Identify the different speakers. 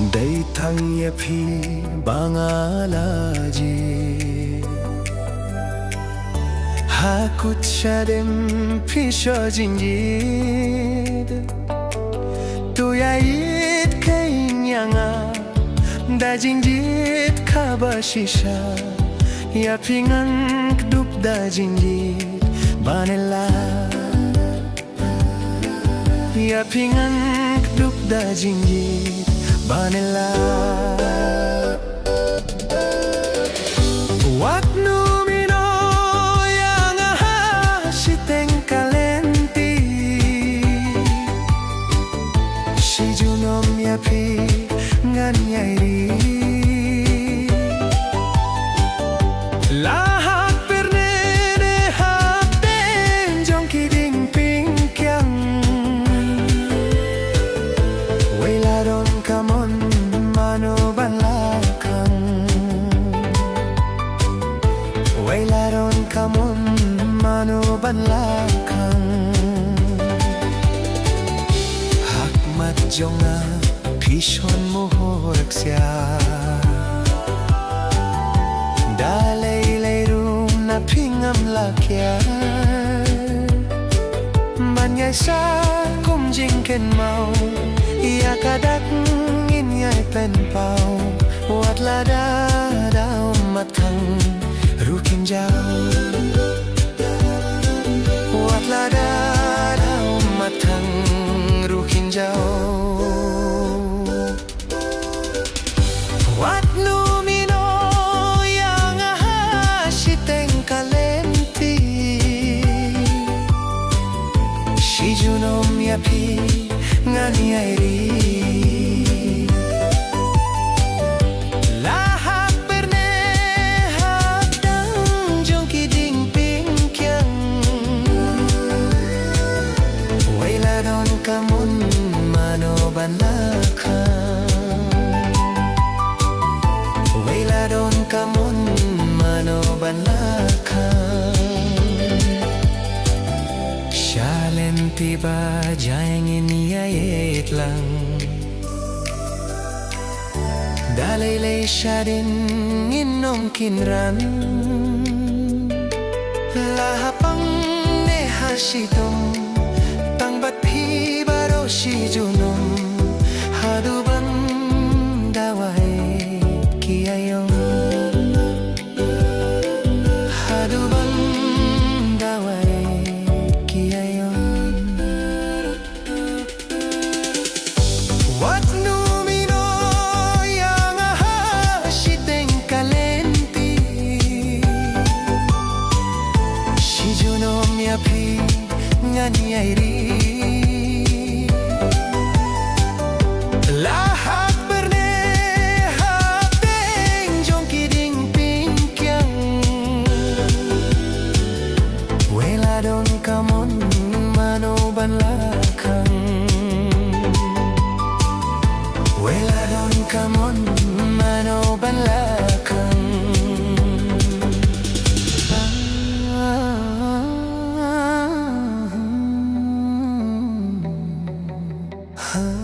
Speaker 1: Daitang yapi bangalaji Hakut şadem pisho jinjid Tuyait kainyanga Da jinjid kabashisha Yapingan kdup da jinjid Banela Yapingan kdup da jinjid Banela Wat numino yang hasiteng kalenti Si junom yapi nganyairi Lahak pernene hapten jongki ding pingkyang Wailaron kamon mano banlakang Wailaron kamon mano banlakang Hakmat jonga pishon muhorak siya Dalay layrum na pingam lakya Banyay sa kumjingken mau Ia kadak inyay penpau Wat lada daw matang rukin jauh Wat lada daw matang rukin jauh Wat lumino yang hasiteng kalenti Si junom yapi nganyairi Lahak perne hadang jongki ding pingkyang Wailadon kamun mano banlakang Wailadon kamun mano banlakang Shalen tiba jayangin yayet lang Dalaylay siya din inom kinran Lahapang nehasitom Tangbat hibaro si junom Haduban daway kiyayong Haduban daway kiyayong Wat numino yang hasiteng kalenti Si junom yapi nganyairi Lahak perne hapeng jongki ding pingkyang Wailadon kamon mano banlakang Wailadon kamon mano banlakang Ah